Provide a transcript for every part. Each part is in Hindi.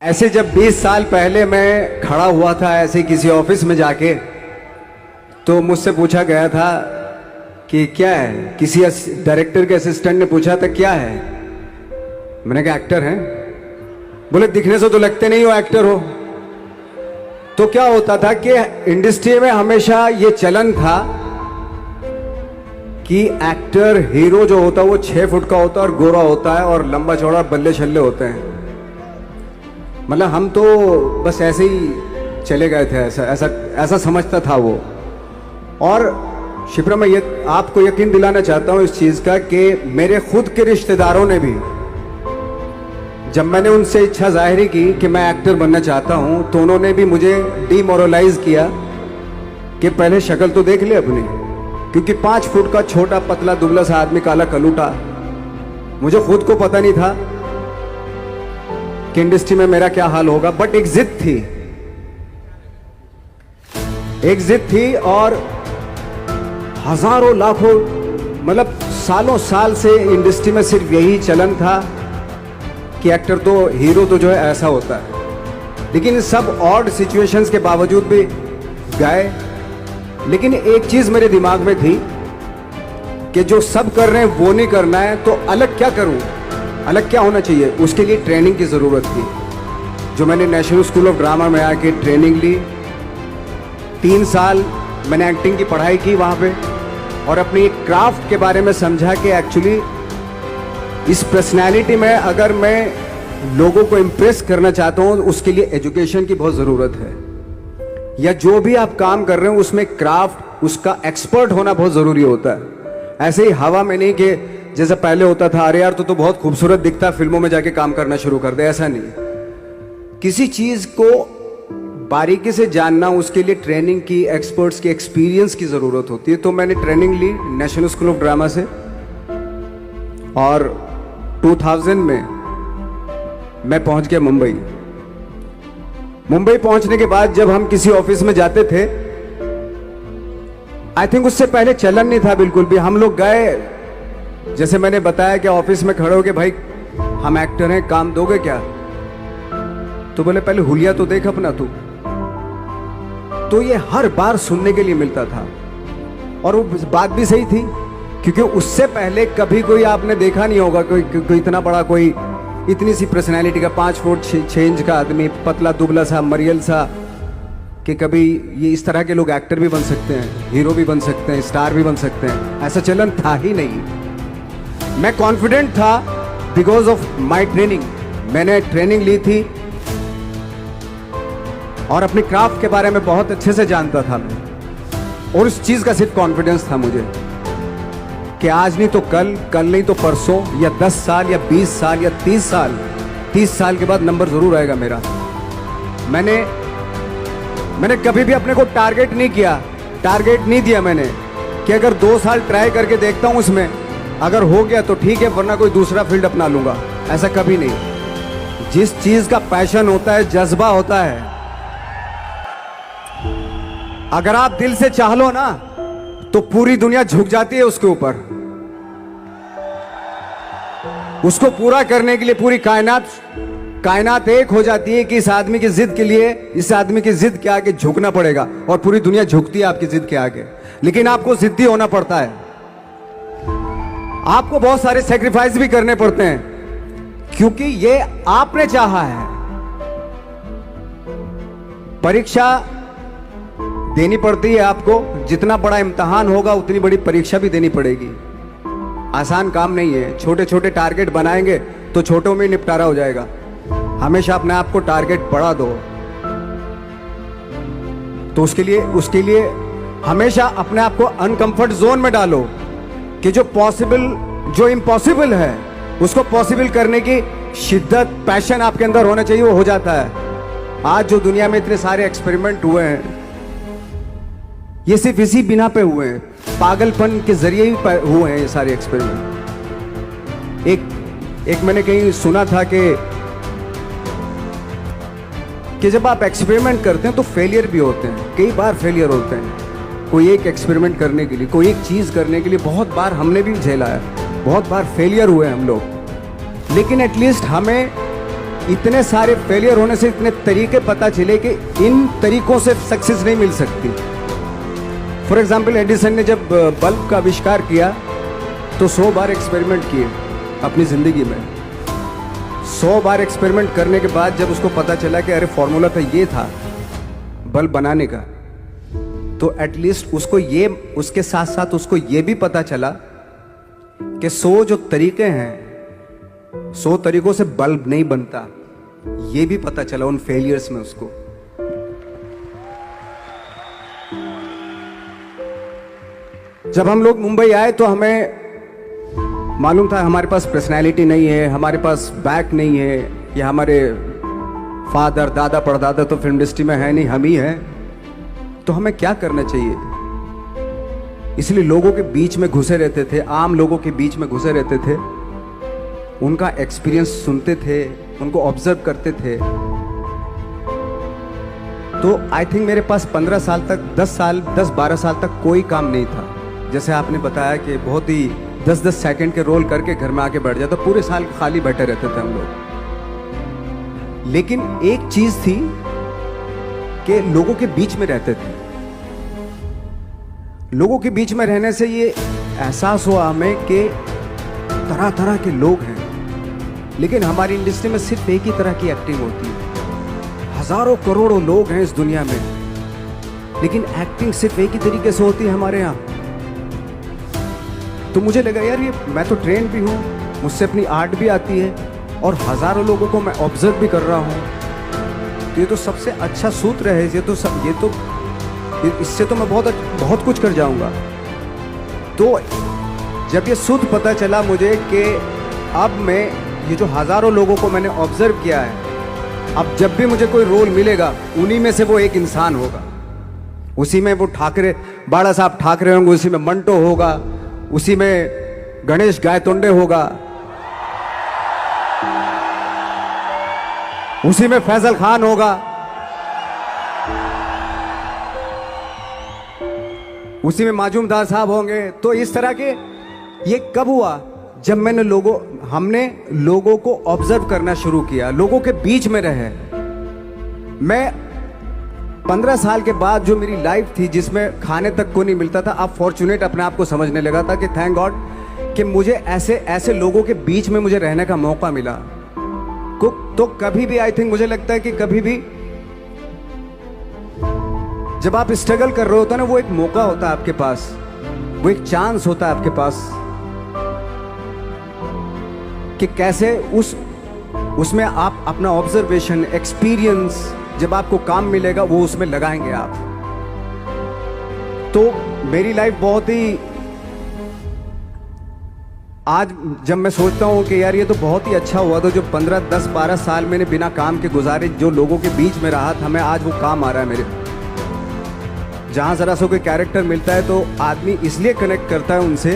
ऐसे जब 20 साल पहले मैं खड़ा हुआ था ऐसे किसी ऑफिस में जाके, तो मुझसे पूछा गया था कि क्या है। किसी डायरेक्टर के असिस्टेंट ने पूछा था क्या है। मैंने कहा एक्टर हैं। बोले दिखने से तो लगते नहीं हो एक्टर हो। तो क्या होता था कि इंडस्ट्री में हमेशा ये चलन था कि एक्टर हीरो जो होता है वो 6 फुट का होता है और गोरा होता है और लंबा चौड़ा बल्ले छल्ले होते हैं। मतलब हम तो बस ऐसे ही चले गए थे, ऐसा ऐसा ऐसा समझता था वो। और शिप्रा, मैं ये आपको यकीन दिलाना चाहता हूं इस चीज का कि मेरे खुद के रिश्तेदारों ने भी, जब मैंने उनसे इच्छा जाहिर की कि मैं एक्टर बनना चाहता हूं, तो उन्होंने भी मुझे डीमोरलाइज किया कि पहले शक्ल तो देख ले अपनी, क्योंकि 5 फुट का छोटा पतला दुबला सा आदमी, काला कलूटा। मुझे खुद को पता नहीं था कि इंडस्ट्री में मेरा क्या हाल होगा, बट एक जिद थी और हजारों लाखों मतलब सालों साल से इंडस्ट्री में सिर्फ यही चलन था कि एक्टर तो, हीरो तो जो है ऐसा होता है। लेकिन सब ऑड सिचुएशंस के बावजूद भी गए। लेकिन एक चीज मेरे दिमाग में थी कि जो सब कर रहे हैं वो नहीं करना है, तो अलग क्या करूं, अलग क्या होना चाहिए। उसके लिए ट्रेनिंग की ज़रूरत थी, जो मैंने नेशनल स्कूल ऑफ ड्रामा में आके ट्रेनिंग ली। 3 साल मैंने एक्टिंग की पढ़ाई की वहाँ पे, और अपनी एक क्राफ्ट के बारे में समझा कि एक्चुअली इस पर्सनैलिटी में अगर मैं लोगों को इम्प्रेस करना चाहता हूँ, उसके लिए एजुकेशन की बहुत ज़रूरत है। या जो भी आप काम कर रहे हो उसमें क्राफ्ट, उसका एक्सपर्ट होना बहुत ज़रूरी होता है। ऐसे ही हवा में नहीं कि जैसे पहले होता था, अरे यार तो बहुत खूबसूरत दिखता, फिल्मों में जाके काम करना शुरू कर दे। ऐसा नहीं, किसी चीज को बारीकी से जानना, उसके लिए ट्रेनिंग की, एक्सपर्ट्स की, एक्सपीरियंस की जरूरत होती है। तो मैंने ट्रेनिंग ली नेशनल स्कूल ऑफ ड्रामा से, और 2000 में मैं पहुंच गया मुंबई। मुंबई पहुंचने के बाद जब हम किसी ऑफिस में जाते थे, आई थिंक उससे पहले चलन नहीं था बिल्कुल भी। हम लोग गए, जैसे मैंने बताया कि ऑफिस में खड़े हो के, भाई हम एक्टर हैं, काम दोगे क्या। तो बोले पहले हुलिया तो देख अपना तू। तो ये हर बार सुनने के लिए मिलता था, और वो बात भी सही थी, क्योंकि उससे पहले कभी कोई आपने देखा नहीं होगा कोई इतना बड़ा, कोई इतनी सी पर्सनैलिटी का 5 फुट 6 इंच का आदमी, पतला दुबला सा मरियल सा, कि कभी ये इस तरह के लोग एक्टर भी बन सकते हैं, हीरो भी बन सकते हैं, स्टार भी बन सकते हैं। ऐसा चलन था ही नहीं। मैं कॉन्फिडेंट था बिकॉज ऑफ माई ट्रेनिंग। मैंने ट्रेनिंग ली थी और अपनी क्राफ्ट के बारे में बहुत अच्छे से जानता था मैं, और उस चीज का सिर्फ कॉन्फिडेंस था मुझे कि आज नहीं तो कल, कल नहीं तो परसों, या 10 साल या 20 साल या 30 साल के बाद नंबर जरूर आएगा मेरा। मैंने कभी भी अपने को टारगेट नहीं किया, टारगेट नहीं दिया मैंने कि अगर 2 साल ट्राई करके देखता हूं, उसमें अगर हो गया तो ठीक है, वरना कोई दूसरा फील्ड अपना लूंगा। ऐसा कभी नहीं। जिस चीज का पैशन होता है, जज्बा होता है, अगर आप दिल से चाह लो ना, तो पूरी दुनिया झुक जाती है उसके ऊपर। उसको पूरा करने के लिए पूरी कायनात एक हो जाती है कि इस आदमी की जिद के लिए, इस आदमी की जिद के आगे झुकना पड़ेगा, और पूरी दुनिया झुकती है आपकी जिद के आगे। लेकिन आपको जिद्दी होना पड़ता है, आपको बहुत सारे सेक्रीफाइस भी करने पड़ते हैं, क्योंकि ये आपने चाहा है। परीक्षा देनी पड़ती है आपको, जितना बड़ा इम्तिहान होगा उतनी बड़ी परीक्षा भी देनी पड़ेगी। आसान काम नहीं है। छोटे छोटे टारगेट बनाएंगे तो छोटों में निपटारा हो जाएगा। हमेशा अपने आप को टारगेट बढ़ा दो। तो उसके लिए हमेशा अपने आप को अनकंफर्ट जोन में डालो, कि जो इम्पॉसिबल है उसको पॉसिबल करने की शिद्दत, पैशन आपके अंदर होना चाहिए, वो हो जाता है। आज जो दुनिया में इतने सारे एक्सपेरिमेंट हुए हैं, ये सिर्फ इसी बिना पे हुए हैं, पागलपन के जरिए ही हुए हैं ये सारे एक्सपेरिमेंट। एक मैंने कहीं सुना था कि जब आप एक्सपेरिमेंट करते हैं तो फेलियर भी होते हैं, कई बार फेलियर होते हैं। कोई एक एक्सपेरिमेंट करने के लिए, कोई एक चीज करने के लिए बहुत बार हमने भी झेला है, बहुत बार फेलियर हुए हम लोग। लेकिन एटलीस्ट हमें इतने सारे फेलियर होने से इतने तरीके पता चले कि इन तरीकों से सक्सेस नहीं मिल सकती। फॉर एग्जाम्पल, एडिसन ने जब बल्ब का आविष्कार किया तो 100 बार एक्सपेरिमेंट किए अपनी ज़िंदगी में। 100 बार एक्सपेरिमेंट करने के बाद जब उसको पता चला कि अरे फॉर्मूला तो ये था बल्ब बनाने का, तो एटलीस्ट उसको ये, उसके साथ साथ उसको ये भी पता चला कि 100 जो तरीके हैं, 100 तरीकों से बल्ब नहीं बनता, ये भी पता चला उन फेलियर्स में उसको। जब हम लोग मुंबई आए तो हमें मालूम था हमारे पास पर्सनैलिटी नहीं है, हमारे पास बैक नहीं है, या हमारे फादर दादा परदादा तो फिल्म इंडस्ट्री में है नहीं, हम ही हैं, तो हमें क्या करना चाहिए। इसलिए लोगों के बीच में घुसे रहते थे, आम लोगों के बीच में घुसे रहते थे, उनका एक्सपीरियंस सुनते थे, उनको ऑब्जर्व करते थे। तो आई थिंक मेरे पास 15 साल तक, 10-12 साल तक कोई काम नहीं था। जैसे आपने बताया कि बहुत ही 10-10 सेकंड के रोल करके घर में आके बैठ जाता, पूरे साल खाली बैठे रहते थे हम लोग। लेकिन एक चीज थी कि लोगों के बीच में रहते थे। लोगों के बीच में रहने से ये एहसास हुआ हमें कि तरह तरह के लोग हैं, लेकिन हमारी इंडस्ट्री में सिर्फ एक ही तरह की एक्टिंग होती है। हजारों करोड़ों लोग हैं इस दुनिया में, लेकिन एक्टिंग सिर्फ एक ही तरीके से होती है हमारे यहाँ। तो मुझे लगा यार, ये मैं तो ट्रेन भी हूँ, मुझसे अपनी आर्ट भी आती है, और हजारों लोगों को मैं ऑब्जर्व भी कर रहा हूँ। तो ये तो सबसे अच्छा सूत्र है, इससे तो मैं बहुत कुछ कर जाऊंगा। तो जब ये सूत्र पता चला मुझे कि अब मैं ये जो हजारों लोगों को मैंने ऑब्जर्व किया है, अब जब भी मुझे कोई रोल मिलेगा उन्हीं में से वो एक इंसान होगा। उसी में वो ठाकरे, बाड़ा साहब ठाकरे होंगे, उसी में मंटो होगा, उसी में गणेश गायतोंडे होगा, उसी में फैजल खान होगा, उसी में माजूमदार साहब होंगे। तो इस तरह के, ये कब हुआ? जब हमने लोगों को ऑब्जर्व करना शुरू किया, लोगों के बीच में रहे। मैं 15 साल के बाद जो मेरी लाइफ थी, जिसमें खाने तक को नहीं मिलता था, अब फॉर्चुनेट अपने आप को समझने लगा था कि थैंक गॉड कि मुझे ऐसे लोगों के बीच में मुझे रहने का मौका मिला। तो कभी भी आई थिंक मुझे लगता है कि कभी भी जब आप स्ट्रगल कर रहे होते हैं ना, वो एक मौका होता है आपके पास, वो एक चांस होता है आपके पास कि कैसे उसमें आप अपना ऑब्जर्वेशन, एक्सपीरियंस, जब आपको काम मिलेगा वो उसमें लगाएंगे आप। तो मेरी लाइफ बहुत ही, आज जब मैं सोचता हूँ कि यार ये तो बहुत ही अच्छा हुआ, तो जो 15, 10, 12 साल मैंने बिना काम के गुजारे, जो लोगों के बीच में रहा था मैं, आज वो काम आ रहा है मेरे। जहाँ ज़रा सा कोई कैरेक्टर मिलता है तो आदमी इसलिए कनेक्ट करता है उनसे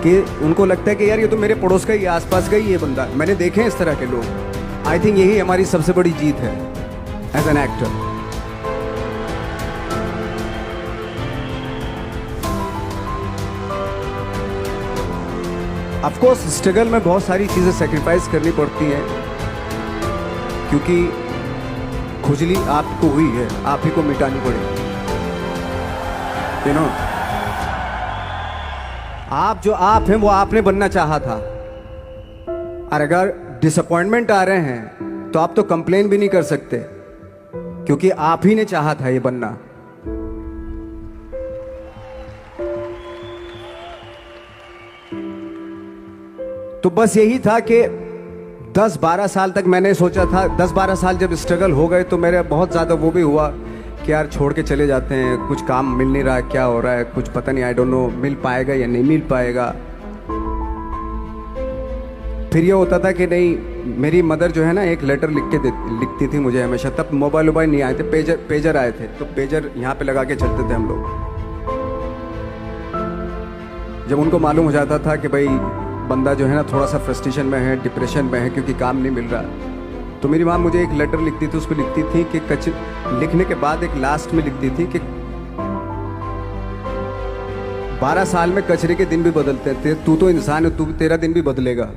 कि उनको लगता है कि यार ये तो मेरे पड़ोस का ही, आसपास का ही ये बंदा। मैंने देखे हैं इस तरह के लोग। आई थिंक यही हमारी सबसे बड़ी जीत है as an actor. Of course struggle में बहुत सारी चीज़ें सेक्रीफाइस करनी पड़ती हैं, क्योंकि खुजली आपको हुई है, आप ही को मिटानी पड़ेगी। यू नो, आप जो आप हैं वो आपने बनना चाहा था, और अगर डिसअपॉइंटमेंट आ रहे हैं तो आप तो कंप्लेन भी नहीं कर सकते, क्योंकि आप ही ने चाहा था ये बनना। तो बस यही था कि 10-12 साल तक मैंने सोचा था, 10-12 साल जब स्ट्रगल हो गए तो मेरे बहुत ज़्यादा वो भी हुआ कि यार छोड़ के चले जाते हैं, कुछ काम मिल नहीं रहा है, क्या हो रहा है कुछ पता नहीं, आई डोंट नो मिल पाएगा या नहीं मिल पाएगा। फिर ये होता था कि नहीं, मेरी मदर जो है ना एक लेटर लिखती थी मुझे हमेशा। तब मोबाइल नहीं आए थे, पेजर आए थे, तो पेजर यहाँ पे लगा के चलते थे हम लोग। जब उनको मालूम हो जाता था कि भाई बंदा जो है ना थोड़ा सा फ्रस्ट्रेशन में है, डिप्रेशन में है, क्योंकि काम नहीं मिल रहा, तो मेरी माँ मुझे एक लेटर लिखती थी। उसको लिखती थी कि लिखने के बाद एक लास्ट में लिखती थी कि 12 साल में कचरे के दिन भी बदलते थे, तू तो इंसान है, तू तेरा दिन भी बदलेगा।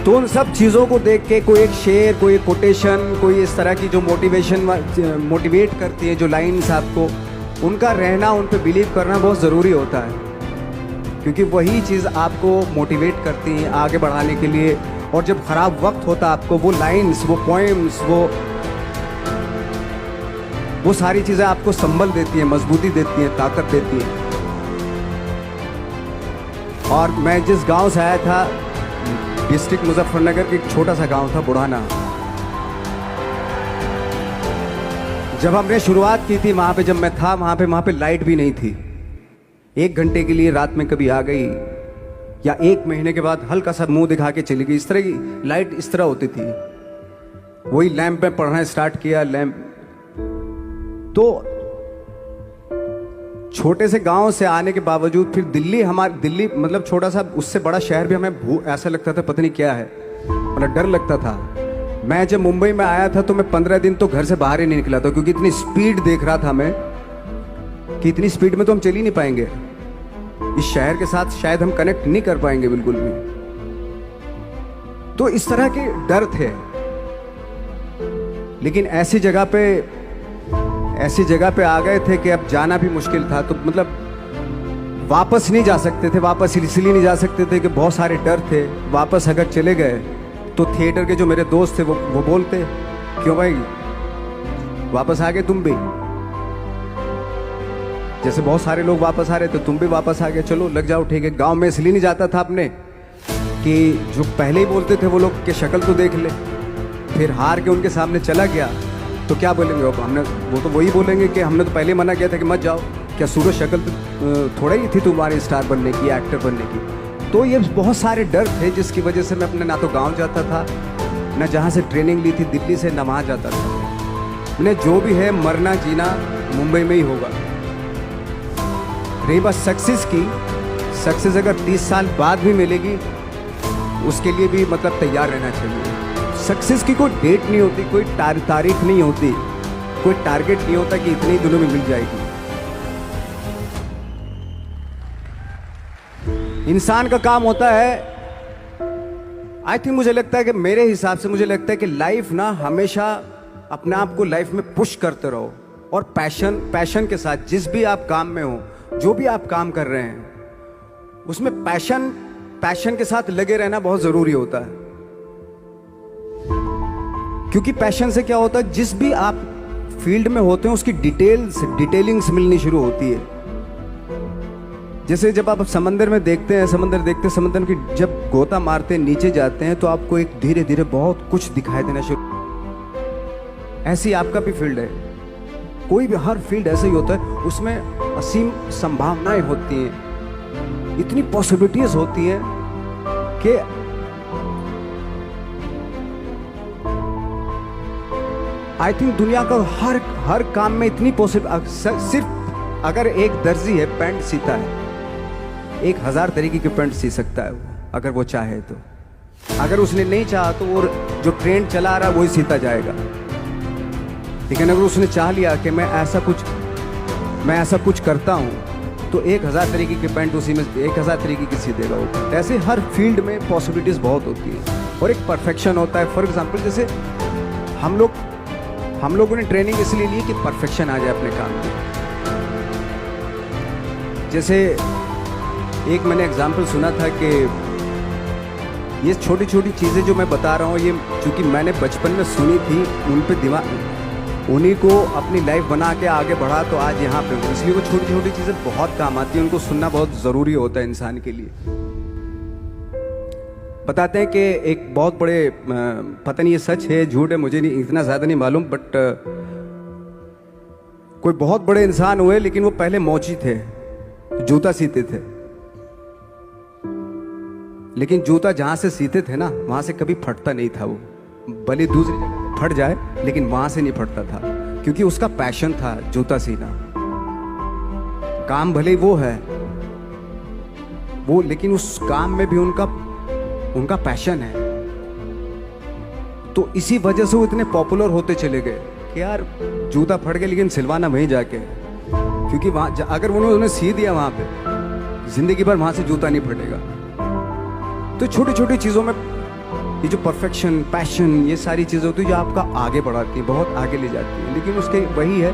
तो उन सब चीज़ों को देख के कोई एक शेर, कोई एक कोटेशन, कोई इस तरह की जो मोटिवेट करती है, जो लाइन्स आपको, उनका रहना, उन पे बिलीव करना बहुत ज़रूरी होता है, क्योंकि वही चीज़ आपको मोटिवेट करती हैं आगे बढ़ाने के लिए। और जब ख़राब वक्त होता है आपको वो लाइन्स, वो पोएम्स, वो सारी चीज़ें आपको संबल देती हैं, मजबूती देती हैं, ताकत देती हैं। और मैं जिस गांव से आया था, डिस्ट्रिक्ट मुजफ्फरनगर के एक छोटा सा गांव था बुढ़ाना, जब हमने शुरुआत की थी वहाँ पे, जब मैं था वहाँ पे लाइट भी नहीं थी। 1 घंटे के लिए रात में कभी आ गई, या 1 महीने के बाद हल्का सा मुंह दिखा के चली गई। इस तरह की लाइट इस तरह होती थी। वही लैंप में पढ़ना स्टार्ट किया, लैंप। तो छोटे से गांव से आने के बावजूद फिर दिल्ली मतलब छोटा सा, उससे बड़ा शहर भी हमें ऐसा लगता था पता नहीं क्या है, मतलब डर लगता था। मैं जब मुंबई में आया था तो मैं 15 दिन तो घर से बाहर ही नहीं निकला था, क्योंकि इतनी स्पीड देख रहा था मैं कि इतनी स्पीड में तो हम चल ही नहीं पाएंगे, इस शहर के साथ शायद हम कनेक्ट नहीं कर पाएंगे बिल्कुल भी। तो इस तरह के डर थे। लेकिन ऐसी जगह पे आ गए थे कि अब जाना भी मुश्किल था। तो मतलब वापस नहीं जा सकते थे, वापस इसलिए नहीं जा सकते थे कि बहुत सारे डर थे। वापस अगर चले गए तो थिएटर के जो मेरे दोस्त थे वो बोलते, क्यों भाई वापस आ गए तुम भी, जैसे बहुत सारे लोग वापस आ रहे थे तुम भी वापस आ गए, चलो लग जाओ ठीक है। गांव में इसलिए नहीं जाता था अपने कि जो पहले ही बोलते थे वो लोग के शक्ल तो देख ले, फिर हार के उनके सामने चला गया तो क्या बोलेंगे वो तो वही बोलेंगे कि हमने तो पहले मना किया था कि मत जाओ, क्या सूरज शक्ल थोड़ा ही थी तुम्हारी स्टार बनने की, एक्टर बनने की। तो ये बहुत सारे डर थे जिसकी वजह से मैं अपने ना तो गांव जाता था, ना जहाँ से ट्रेनिंग ली थी दिल्ली से, ना वहाँ जाता था। मैंने जो भी है मरना जीना मुंबई में ही होगा। रही बात सक्सेस की, सक्सेस अगर 30 साल बाद भी मिलेगी उसके लिए भी मतलब तैयार रहना चाहिए। सक्सेस की कोई डेट नहीं होती, कोई तारीख नहीं होती, कोई टारगेट नहीं होता कि इतने ही दिनों में मिल जाएगी। इंसान का काम होता है, आई थिंक मुझे लगता है कि मेरे हिसाब से मुझे लगता है कि लाइफ ना हमेशा अपने आप को लाइफ में पुश करते रहो, और पैशन के साथ जिस भी आप काम में हो, जो भी आप काम कर रहे हैं उसमें पैशन के साथ लगे रहना बहुत जरूरी होता है। क्योंकि पैशन से क्या होता है, जिस भी आप फील्ड में होते हैं उसकी डिटेलिंग्स मिलनी शुरू होती है। जैसे जब आप समंदर में देखते हैं, समंदर की जब गोता मारते हैं, नीचे जाते हैं तो आपको एक धीरे धीरे बहुत कुछ दिखाई देना शुरू। ऐसी आपका भी फील्ड है, कोई भी हर फील्ड ऐसा ही होता है, उसमें असीम संभावनाएं होती हैं, इतनी पॉसिबिलिटीज होती हैं कि आई थिंक दुनिया का हर काम में इतनी सिर्फ अगर एक दर्जी है पैंट सीता है, 1000 तरीके की पैंट सी सकता है वो, अगर वो चाहे तो। अगर उसने नहीं चाहा तो वो जो ट्रेंड चला रहा है वही सीता जाएगा। लेकिन अगर उसने चाह लिया कि मैं ऐसा कुछ करता हूँ तो 1000 तरीके की पैंट उसी में 1000 तरीके की सी देगा वो। ऐसे हर फील्ड में पॉसिबिलिटीज बहुत होती है और एक परफेक्शन होता है। फॉर एग्जाम्पल जैसे हम लोगों ने ट्रेनिंग इसलिए ली कि परफेक्शन आ जाए अपने काम में। जैसे एक मैंने एग्जाम्पल सुना था कि ये छोटी छोटी चीज़ें जो मैं बता रहा हूँ, ये चूँकि मैंने बचपन में सुनी थी, उन पे उन्हीं को अपनी लाइफ बना के आगे बढ़ा तो आज यहाँ पे हूँ। इसलिए वो छोटी छोटी चीज़ें बहुत काम आती हैं, उनको सुनना बहुत ज़रूरी होता है इंसान के लिए। बताते हैं कि एक बहुत बड़े, पता नहीं ये सच है झूठ है, मुझे नहीं इतना ज़्यादा नहीं मालूम, बट कोई बहुत बड़े इंसान हुए, लेकिन वो पहले मौची थे, जूता सीते थे। लेकिन जूता जहाँ से सीते थे ना, वहाँ से कभी फटता नहीं था वो, भले दूसरी जगह फट जाए लेकिन वहाँ से नहीं फटता था, क्योंकि उसका पैशन था जूता सीना। काम भले वो है वो, लेकिन उस काम में भी उनका पैशन है। तो इसी वजह से वो इतने पॉपुलर होते चले गए कि यार जूता फट गया लेकिन सिलवाना वहीं जाके, क्योंकि वहाँ अगर उन्होंने सी दिया वहाँ पे, जिंदगी भर वहाँ से जूता नहीं फटेगा। तो छोटी छोटी चीज़ों में ये जो परफेक्शन, पैशन, ये सारी चीज़ें होती है जो आपका आगे बढ़ाती है, बहुत आगे ले जाती है। लेकिन उसके वही है